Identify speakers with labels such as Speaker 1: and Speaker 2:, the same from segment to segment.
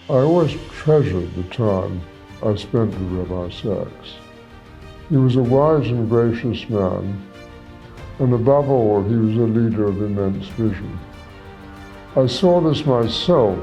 Speaker 1: I always treasured the time I spent with Rabbi Sachs. He was a wise and gracious man, and above all, he was a leader of immense vision. I saw this myself.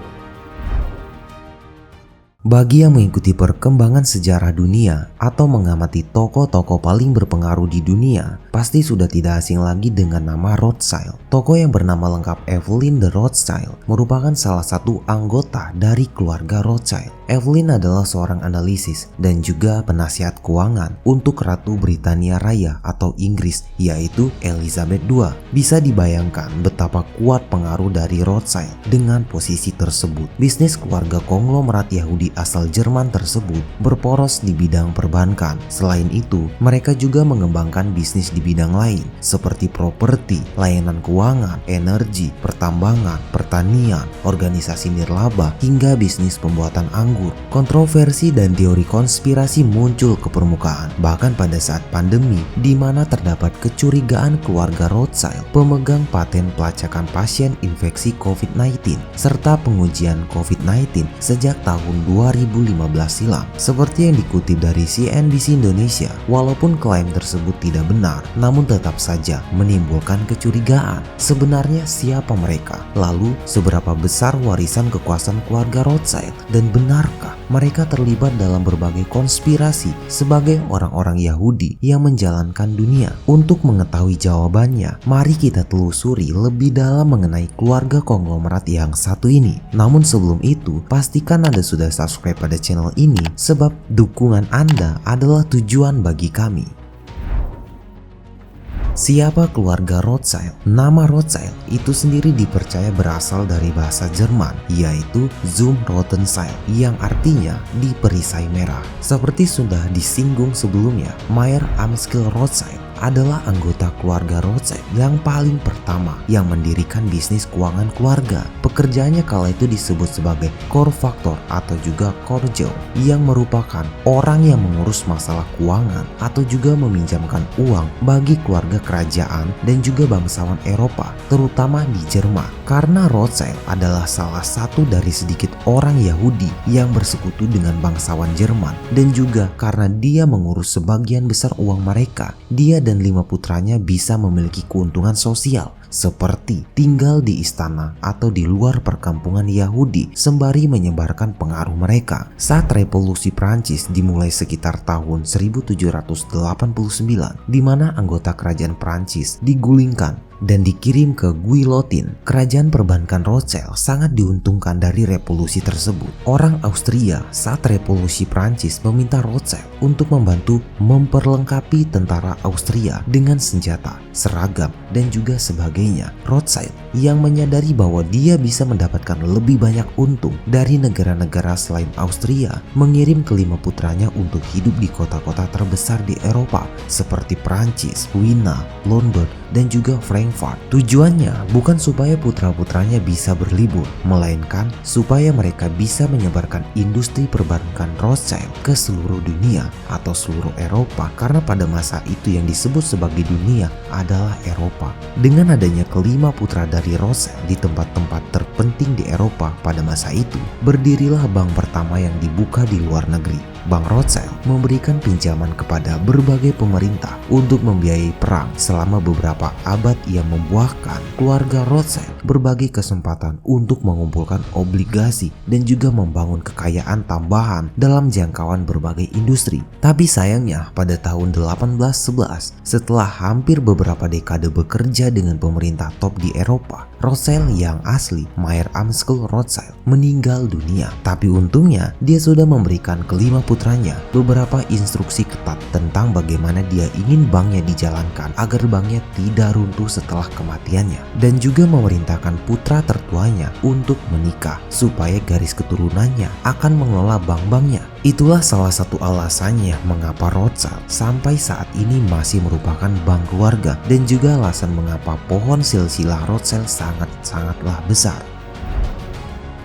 Speaker 2: Bagi yang mengikuti perkembangan sejarah dunia atau mengamati tokoh-tokoh paling berpengaruh di dunia, pasti sudah tidak asing lagi dengan nama Rothschild. Tokoh yang bernama lengkap Evelyn de Rothschild merupakan salah satu anggota dari keluarga Rothschild. Evelyn adalah seorang analisis dan juga penasihat keuangan untuk Ratu Britania Raya atau Inggris, yaitu Elizabeth II. Bisa dibayangkan betapa kuat pengaruh dari Rothschild dengan posisi tersebut. Bisnis keluarga konglomerat Yahudi asal Jerman tersebut berporos di bidang perbankan. Selain itu, mereka juga mengembangkan bisnis di bidang lain seperti properti, layanan keuangan, energi, pertambangan, pertanian, organisasi nirlaba, hingga bisnis pembuatan anggur. Kontroversi dan teori konspirasi muncul ke permukaan, bahkan pada saat pandemi di mana terdapat kecurigaan keluarga Rothschild pemegang paten pelacakan pasien infeksi COVID-19 serta pengujian COVID-19 sejak tahun 2015 silam. Seperti yang dikutip dari CNBC Indonesia, walaupun klaim tersebut tidak benar, namun tetap saja menimbulkan kecurigaan. Sebenarnya siapa mereka? Lalu seberapa besar warisan kekuasaan keluarga Rothschild? Dan benarkah mereka terlibat dalam berbagai konspirasi sebagai orang-orang Yahudi yang menjalankan dunia? Untuk mengetahui jawabannya, mari kita telusuri lebih dalam mengenai keluarga konglomerat yang satu ini. Namun sebelum itu, pastikan Anda sudah subscribe pada channel ini sebab dukungan Anda adalah tujuan bagi kami. Siapa keluarga Rothschild? Nama Rothschild itu sendiri dipercaya berasal dari bahasa Jerman, yaitu Zum Roten Seil, yang artinya di perisai merah. Seperti sudah disinggung sebelumnya, Mayer Amschel Rothschild adalah anggota keluarga Rothschild yang paling pertama yang mendirikan bisnis keuangan keluarga. Pekerjaannya kala itu disebut sebagai Korfaktor atau juga Korjo, yang merupakan orang yang mengurus masalah keuangan atau juga meminjamkan uang bagi keluarga kerajaan dan juga bangsawan Eropa, terutama di Jerman. Karena Rothschild adalah salah satu dari sedikit orang Yahudi yang bersekutu dengan bangsawan Jerman, dan juga karena dia mengurus sebagian besar uang mereka, dia dan 5 putranya bisa memiliki keuntungan sosial seperti tinggal di istana atau di luar perkampungan Yahudi sembari menyebarkan pengaruh mereka. Saat revolusi Prancis dimulai sekitar tahun 1789, di mana anggota kerajaan Prancis digulingkan dan dikirim ke guillotine, kerajaan perbankan Rothschild sangat diuntungkan dari revolusi tersebut. Orang Austria saat revolusi Prancis meminta Rothschild untuk membantu memperlengkapi tentara Austria dengan senjata, seragam, dan juga sebagainya. Rothschild yang menyadari bahwa dia bisa mendapatkan lebih banyak untung dari negara-negara selain Austria, mengirim kelima putranya untuk hidup di kota-kota terbesar di Eropa seperti Prancis, Wina, London, dan juga Frankfurt. Tujuannya bukan supaya putra-putranya bisa berlibur, melainkan supaya mereka bisa menyebarkan industri perbankan Rothschild ke seluruh dunia atau seluruh Eropa, karena pada masa itu yang disebut sebagai dunia adalah Eropa. Dengan adanya kelima putra dari Rothschild di tempat-tempat terpenting di Eropa pada masa itu, berdirilah bank pertama yang dibuka di luar negeri. Bank Rothschild memberikan pinjaman kepada berbagai pemerintah untuk membiayai perang selama beberapa abad yang membuahkan keluarga Rothschild berbagai kesempatan untuk mengumpulkan obligasi dan juga membangun kekayaan tambahan dalam jangkauan berbagai industri. Tapi sayangnya pada tahun 1811, setelah hampir beberapa dekade bekerja dengan pemerintah top di Eropa, Rothschild yang asli, Mayer Amschel Rothschild, meninggal dunia. Tapi untungnya dia sudah memberikan kelima putranya beberapa instruksi ketat tentang bagaimana dia ingin banknya dijalankan agar banknya tidak runtuh setelah kematiannya, dan juga memerintahkan putra tertuanya untuk menikah supaya garis keturunannya akan mengelola bank-banknya. Itulah salah satu alasannya mengapa Rothschild sampai saat ini masih merupakan bank keluarga, dan juga alasan mengapa pohon silsilah Rothschild sangat-sangatlah besar.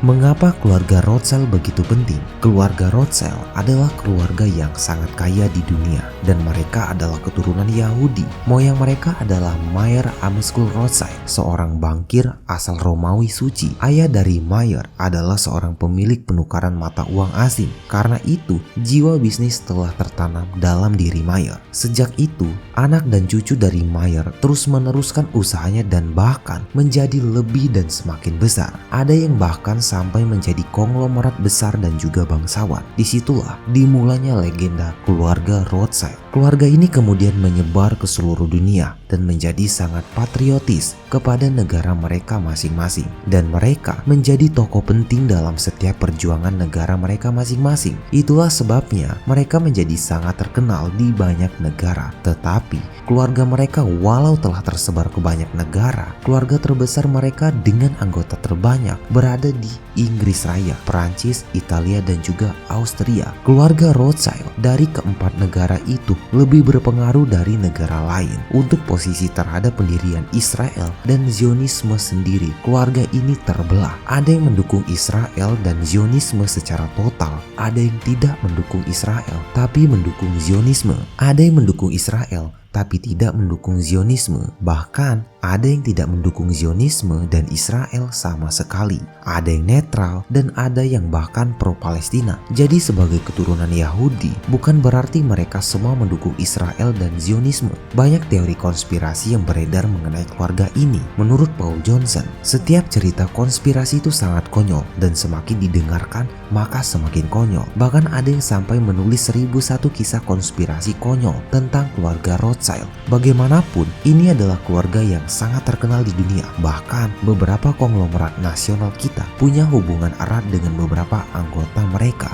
Speaker 2: Mengapa keluarga Rothschild begitu penting? Keluarga Rothschild adalah keluarga yang sangat kaya di dunia dan mereka adalah keturunan Yahudi. Moyang mereka adalah Mayer Ameskul Rothschild, seorang bankir asal Romawi suci. Ayah dari Mayer adalah seorang pemilik penukaran mata uang asing. Karena itu, jiwa bisnis telah tertanam dalam diri Mayer. Sejak itu, anak dan cucu dari Mayer terus meneruskan usahanya dan bahkan menjadi lebih dan semakin besar. Ada yang bahkan sampai menjadi konglomerat besar dan juga bangsawan. Disitulah dimulainya legenda keluarga Rothschild. Keluarga ini kemudian menyebar ke seluruh dunia dan menjadi sangat patriotis kepada negara mereka masing-masing. Dan mereka menjadi tokoh penting dalam setiap perjuangan negara mereka masing-masing. Itulah sebabnya mereka menjadi sangat terkenal di banyak negara. Tetapi keluarga mereka walau telah tersebar ke banyak negara, keluarga terbesar mereka dengan anggota terbanyak berada di Inggris Raya, Perancis, Italia dan juga Austria. Keluarga Rothschild dari keempat negara itu lebih berpengaruh dari negara lain untuk posisi terhadap pendirian Israel dan Zionisme sendiri. Keluarga ini terbelah. Ada yang mendukung Israel dan Zionisme secara total. Ada yang tidak mendukung Israel tapi mendukung Zionisme. Ada yang mendukung Israel tapi tidak mendukung Zionisme. Bahkan ada yang tidak mendukung Zionisme dan Israel sama sekali. Ada yang netral dan ada yang bahkan pro-Palestina. Jadi sebagai keturunan Yahudi bukan berarti mereka semua mendukung Israel dan Zionisme. Banyak teori konspirasi yang beredar mengenai keluarga ini. Menurut Paul Johnson, setiap cerita konspirasi itu sangat konyol dan semakin didengarkan maka semakin konyol. Bahkan ada yang sampai menulis 1001 kisah konspirasi konyol tentang keluarga Rothschild. Bagaimanapun, ini adalah keluarga yang sangat terkenal di dunia. Bahkan beberapa konglomerat nasional kita punya hubungan erat dengan beberapa anggota mereka.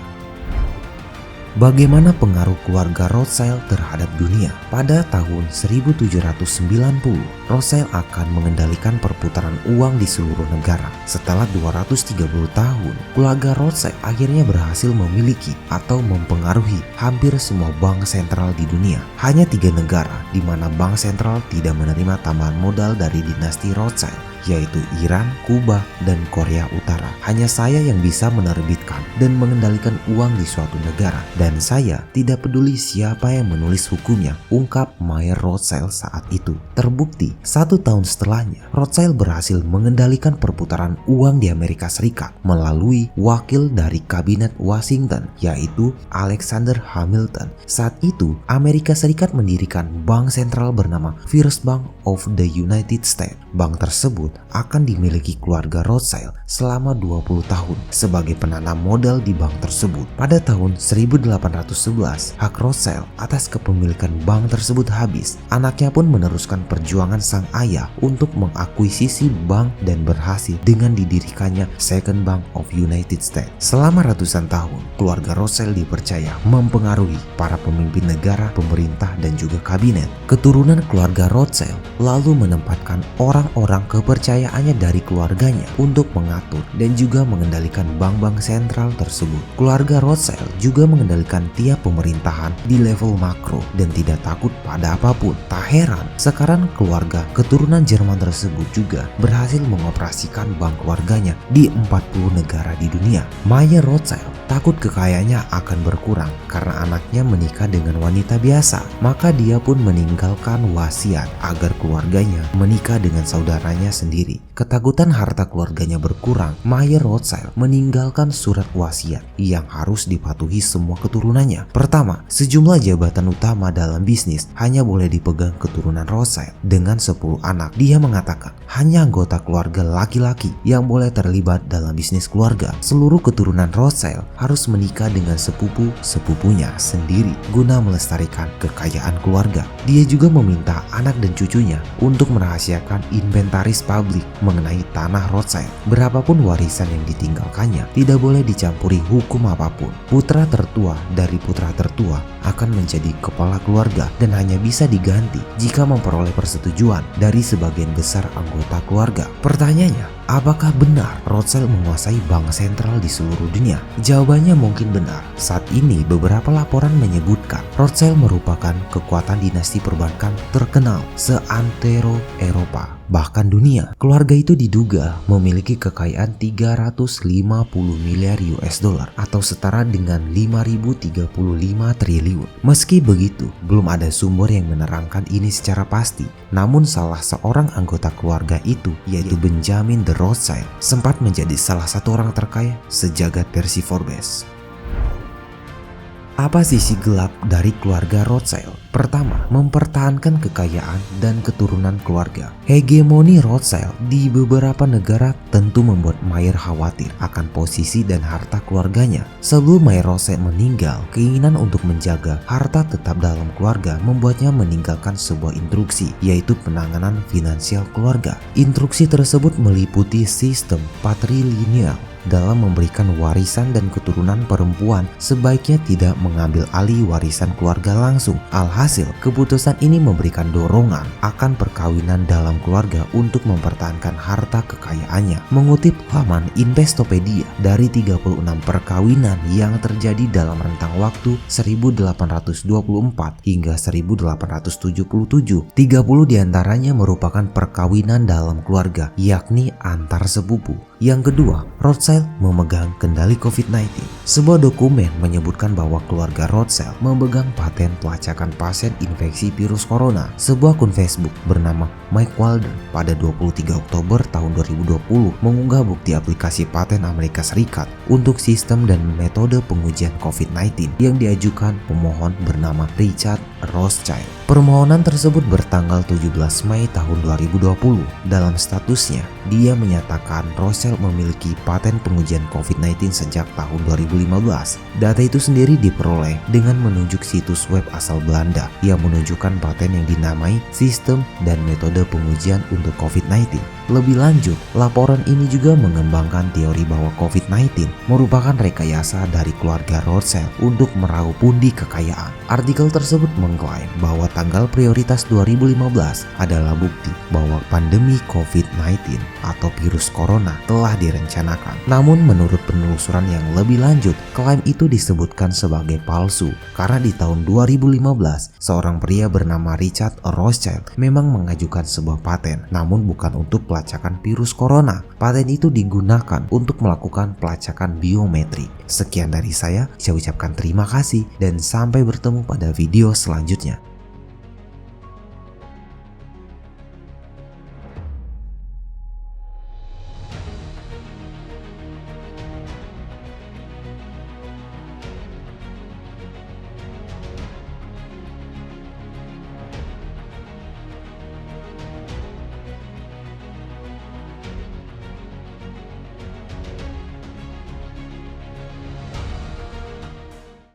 Speaker 2: Bagaimana pengaruh keluarga Rothschild terhadap dunia? Pada tahun 1790, Rothschild akan mengendalikan perputaran uang di seluruh negara. Setelah 230 tahun, keluarga Rothschild akhirnya berhasil memiliki atau mempengaruhi hampir semua bank sentral di dunia. Hanya 3 negara di mana bank sentral tidak menerima tambahan modal dari dinasti Rothschild, yaitu Iran, Kuba, dan Korea Utara. Hanya saya yang bisa menerbitkan dan mengendalikan uang di suatu negara. Dan saya tidak peduli siapa yang menulis hukumnya, ungkap Mayer Rothschild saat itu. Terbukti, 1 tahun setelahnya, Rothschild berhasil mengendalikan perputaran uang di Amerika Serikat melalui wakil dari kabinet Washington, yaitu Alexander Hamilton. Saat itu, Amerika Serikat mendirikan bank sentral bernama First Bank of the United States. Bank tersebut akan dimiliki keluarga Rothschild selama 20 tahun sebagai penanam modal di bank tersebut. Pada tahun 1811, hak Rothschild atas kepemilikan bank tersebut habis. Anaknya pun meneruskan perjuangan sang ayah untuk mengakuisisi bank dan berhasil dengan didirikannya Second Bank of United States. Selama ratusan tahun, keluarga Rothschild dipercaya mempengaruhi para pemimpin negara, pemerintah, dan juga kabinet. Keturunan keluarga Rothschild lalu menempatkan orang-orang kepercayaannya dari keluarganya untuk mengatur dan juga mengendalikan bank-bank sentral tersebut. Keluarga Rothschild juga mengendalikan tiap pemerintahan di level makro dan tidak takut pada apapun. Tak heran, sekarang keluarga keturunan Jerman tersebut juga berhasil mengoperasikan bank keluarganya di 40 negara di dunia. Mayer Rothschild takut kekayaannya akan berkurang karena anaknya menikah dengan wanita biasa. Maka dia pun meninggalkan wasiat agar keluarganya menikah dengan saudaranya sendiri. Ketakutan harta keluarganya berkurang, Mayer Rothschild meninggalkan surat wasiat yang harus dipatuhi semua keturunannya. Pertama, sejumlah jabatan utama dalam bisnis hanya boleh dipegang keturunan Rothschild dengan 10 anak. Dia mengatakan hanya anggota keluarga laki-laki yang boleh terlibat dalam bisnis keluarga. Seluruh keturunan Rothschild harus menikah dengan sepupu-sepupunya sendiri guna melestarikan kekayaan keluarga. Dia juga meminta anak dan cucunya untuk merahasiakan inventaris publik mengenai tanah Rothschild. Berapapun warisan yang ditinggalkannya tidak boleh dicampuri hukum apapun. Putra tertua dari putra tertua akan menjadi kepala keluarga dan hanya bisa diganti jika memperoleh persetujuan dari sebagian besar anggota keluarga. Pertanyaannya, apakah benar Rothschild menguasai bank sentral di seluruh dunia? Jawabannya mungkin benar. Saat ini beberapa laporan menyebutkan Rothschild merupakan kekuatan dinasti perbankan terkenal seantero Eropa. bahkan dunia. Keluarga itu diduga memiliki kekayaan 350 miliar US dollar atau setara dengan 5.035 triliun. Meski begitu, belum ada sumber yang menerangkan ini secara pasti. Namun salah seorang anggota keluarga itu, yaitu Benjamin de Rothschild, sempat menjadi salah satu orang terkaya sejagat versi Forbes. Apa sisi gelap dari keluarga Rothschild? Pertama, mempertahankan kekayaan dan keturunan keluarga. Hegemoni Rothschild di beberapa negara tentu membuat Mayer khawatir akan posisi dan harta keluarganya. Sebelum Mayer Rothschild meninggal, keinginan untuk menjaga harta tetap dalam keluarga membuatnya meninggalkan sebuah instruksi, yaitu penanganan finansial keluarga. Instruksi tersebut meliputi sistem patrilineal dalam memberikan warisan dan keturunan perempuan sebaiknya tidak mengambil alih warisan keluarga langsung. Alhasil, keputusan ini memberikan dorongan akan perkawinan dalam keluarga untuk mempertahankan harta kekayaannya. Mengutip laman Investopedia, dari 36 perkawinan yang terjadi dalam rentang waktu 1824 hingga 1877, 30 diantaranya merupakan perkawinan dalam keluarga, yakni antar sepupu. Yang kedua, Rothschild memegang kendali COVID-19. Sebuah dokumen menyebutkan bahwa keluarga Rothschild memegang paten pelacakan pasien infeksi virus corona. Sebuah akun Facebook bernama Mike Walden pada 23 Oktober tahun 2020 mengunggah bukti aplikasi paten Amerika Serikat untuk sistem dan metode pengujian COVID-19 yang diajukan pemohon bernama Richard Rothschild. Permohonan tersebut bertanggal 17 Mei tahun 2020. Dalam statusnya, dia menyatakan Rothschild memiliki paten pengujian COVID-19 sejak tahun 2015. Data itu sendiri diperoleh dengan menunjuk situs web asal Belanda yang menunjukkan paten yang dinamai Sistem dan Metode Pengujian untuk COVID-19. Lebih lanjut, laporan ini juga mengembangkan teori bahwa COVID-19 merupakan rekayasa dari keluarga Rothschild untuk meraup pundi kekayaan. Artikel tersebut mengklaim bahwa tanggal prioritas 2015 adalah bukti bahwa pandemi COVID-19 atau virus corona telah direncanakan. Namun menurut penelusuran yang lebih lanjut, klaim itu disebutkan sebagai palsu karena di tahun 2015 seorang pria bernama Richard Rothschild memang mengajukan sebuah paten, namun bukan untuk pelacakan virus corona. Paten itu digunakan untuk melakukan pelacakan biometrik. Sekian dari saya ucapkan terima kasih dan sampai bertemu pada video selanjutnya.